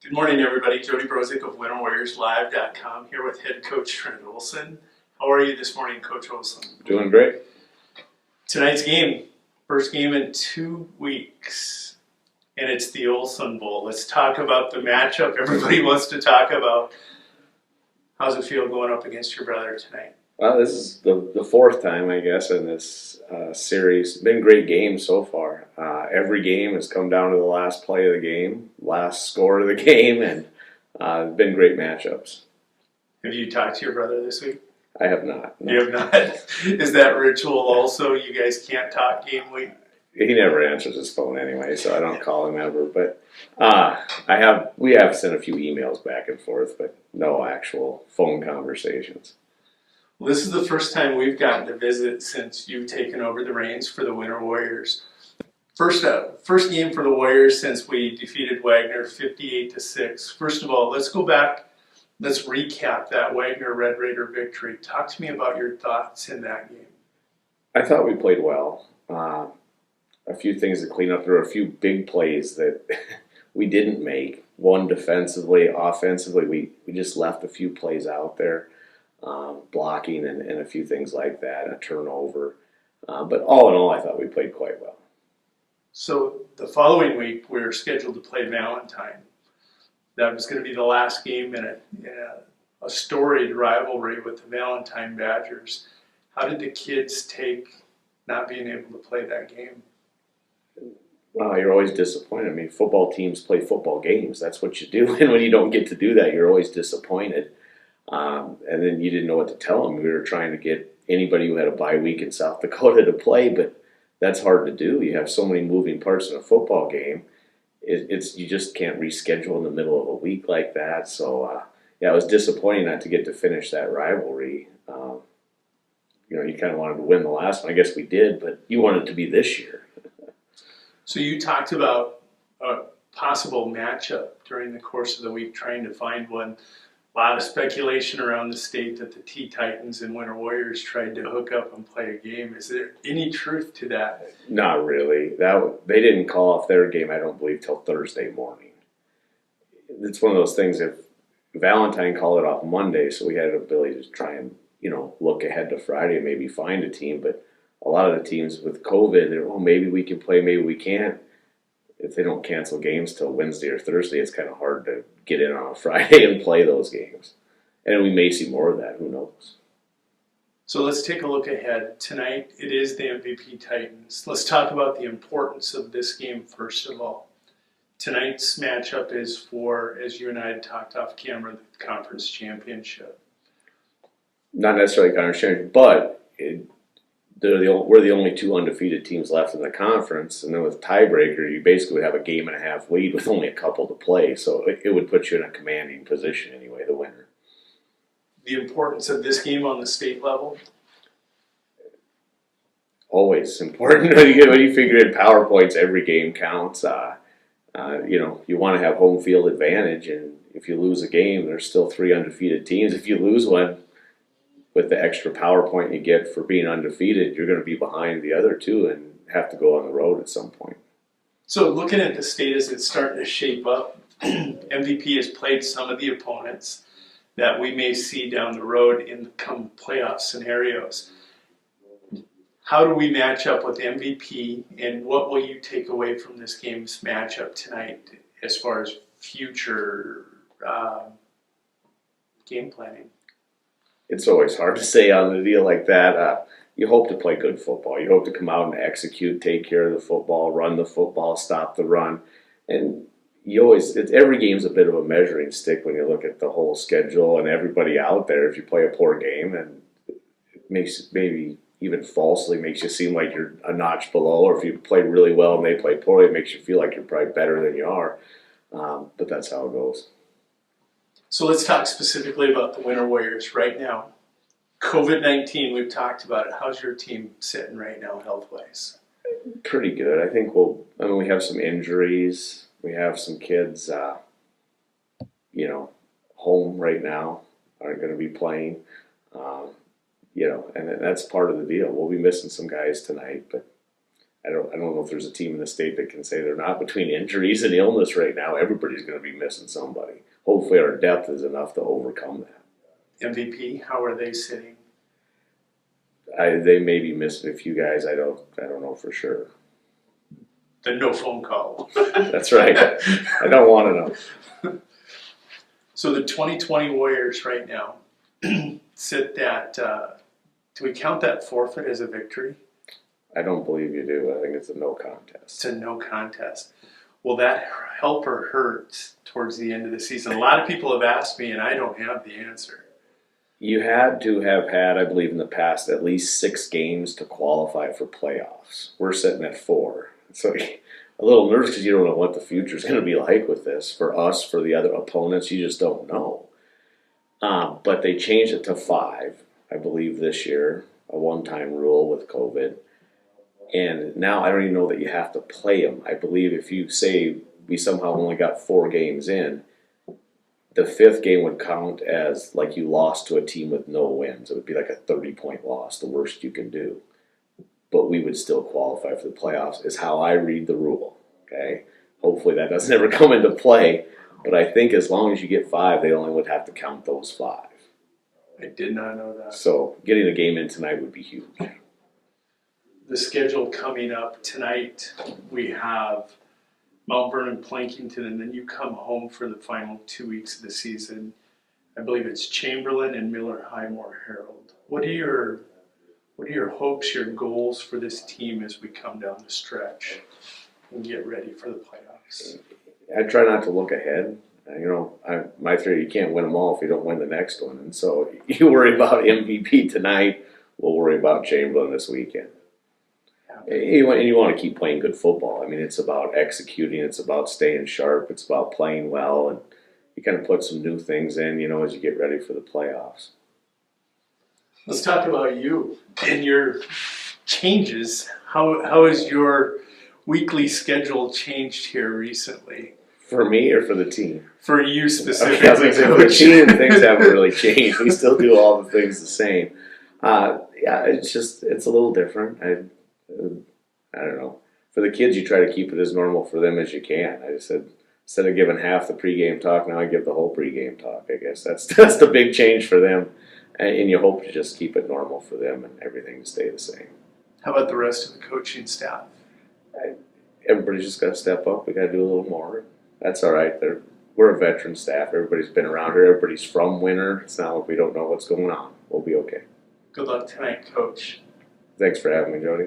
Good morning, everybody. Jody Brozick of WinterWarriorsLive.com here with head coach Trent Olson. How are you this morning, Coach Olson? Doing great. Tonight's game, first game in 2 weeks, and it's the Olson Bowl. Let's talk about the matchup everybody wants to talk about. How's it feel going up against your brother tonight? Well, this is the fourth time, I guess, in this series. Been great games so far. Every game has come down to the last play of the game, last score of the game, and been great matchups. Have you talked to your brother this week? I have not. No. You have not? Is that ritual also? You guys can't talk game week? He never answers his phone anyway, so I don't call him ever. But we have sent a few emails back and forth, but no actual phone conversations. Well, this is the first time we've gotten to visit since you've taken over the reins for the Winter Warriors. First game for the Warriors since we defeated WAGNER 58-6. First of all, let's go back. Let's recap that WAGNER Red Raider victory. Talk to me about your thoughts in that game. I thought we played well. A few things to clean up. There were a few big plays that we didn't make. One defensively, offensively, we just left a few plays out there. Blocking and a few things like that, a turnover. But all in all, I thought we played quite well. So the following week, we're scheduled to play Valentine. That was going to be the last game in a storied rivalry with the Valentine Badgers. How did the kids take not being able to play that game? Well, you're always disappointed. I mean, football teams play football games. That's what you do. And when you don't get to do that, you're always disappointed. And then you didn't know what to tell them. We were trying to get anybody who had a bye week in South Dakota to play, but that's hard to do. You have so many moving parts in a football game. You just can't reschedule in the middle of a week like that. So, yeah, it was disappointing not to get to finish that rivalry. You kind of wanted to win the last one. I guess we did, but you want it to be this year. So you talked about a possible matchup during the course of the week, trying to find one. A lot of speculation around the state that the T-Titans and Winter Warriors tried to hook up and play a game. Is there any truth to that? Not really. They didn't call off their game, I don't believe, till Thursday morning. It's one of those things, if Valentine called it off Monday, so we had an ability to try and, look ahead to Friday and maybe find a team. But a lot of the teams with COVID, they're, maybe we can play, maybe we can't. If they don't cancel games till Wednesday or Thursday, it's kind of hard to get in on a Friday and play those games. And we may see more of that, who knows. So let's take a look ahead. Tonight, it is the MVP Titans. Let's talk about the importance of this game first of all. Tonight's matchup is for, as you and I had talked off camera, the conference championship. Not necessarily conference championship, but we're the only two undefeated teams left in the conference, and then with tiebreaker, you basically would have a game and a half lead with only a couple to play, so it would put you in a commanding position anyway, the winner. The importance of this game on the state level? Always important. When you figure in PowerPoints, every game counts. You want to have home field advantage, and if you lose a game, there's still 3 undefeated teams. If you lose one, with the extra PowerPoint you get for being undefeated, you're going to be behind the other two and have to go on the road at some point. So looking at the state as it's starting to shape up, MVP has played some of the opponents that we may see down the road in the come playoff scenarios. How do we match up with MVP, and what will you take away from this game's matchup tonight as far as future game planning? It's always hard to say on a deal like that. You hope to play good football. You hope to come out and execute, take care of the football, run the football, stop the run. And every game's a bit of a measuring stick when you look at the whole schedule and everybody out there. If you play a poor game, and it makes maybe even falsely makes you seem like you're a notch below, or if you play really well and they play poorly, it makes you feel like you're probably better than you are. But that's how it goes. So let's talk specifically about the Winter Warriors right now. COVID-19, we've talked about it. How's your team sitting right now health-wise? Pretty good. I think we have some injuries. We have some kids, home right now, aren't going to be playing. And that's part of the deal. We'll be missing some guys tonight, but I don't know if there's a team in the state that can say they're not. Between injuries and illness right now, everybody's going to be missing somebody. Hopefully our depth is enough to overcome that. MVP, how are they sitting? They may be missing a few guys. I don't know for sure. The no phone call. That's right. I don't want to know. So the 2020 Warriors right now sit that. Do we count that forfeit as a victory? I don't believe you do. I think it's a no contest. It's a no contest. Will that help or hurt towards the end of the season? A lot of people have asked me, and I don't have the answer. You had to have had, I believe, in the past at least 6 games to qualify for playoffs. We're sitting at 4. So a little nervous because you don't know what the future is going to be like with this. For us, for the other opponents, you just don't know. But they changed it to 5, I believe, this year, a one-time rule with COVID. And now I don't even know that you have to play them. I believe if you say we somehow only got 4 games in, the 5th game would count as like you lost to a team with no wins. It would be like a 30-point loss, the worst you can do. But we would still qualify for the playoffs, is how I read the rule. Okay? Hopefully that doesn't ever come into play. But I think as long as you get 5, they only would have to count those 5. I did not know that. So getting a game in tonight would be huge. The schedule coming up tonight, we have Mount Vernon, Plankington, and then you come home for the final 2 weeks of the season. I believe it's Chamberlain and Miller Highmore Herald. What are your hopes, your goals for this team as we come down the stretch and get ready for the playoffs? I try not to look ahead. My theory, you can't win them all if you don't win the next one. And so you worry about MVP tonight, we'll worry about Chamberlain this weekend. And you want to keep playing good football. I mean, it's about executing, it's about staying sharp, it's about playing well, and you kind of put some new things in, as you get ready for the playoffs. Let's talk about you and your changes. How has your weekly schedule changed here recently? For me or for the team? For you specifically, For the team, things haven't really changed. We still do all the things the same. It's a little different. I don't know. For the kids, you try to keep it as normal for them as you can. I just said, instead of giving half the pregame talk, now I give the whole pregame talk. I guess that's the big change for them. And you hope to just keep it normal for them and everything to stay the same. How about the rest of the coaching staff? Everybody's just got to step up. We got to do a little more. That's all right. We're a veteran staff. Everybody's been around here. Everybody's from Winter. It's not like we don't know what's going on. We'll be okay. Good luck tonight, Coach. Thanks for having me, Jody.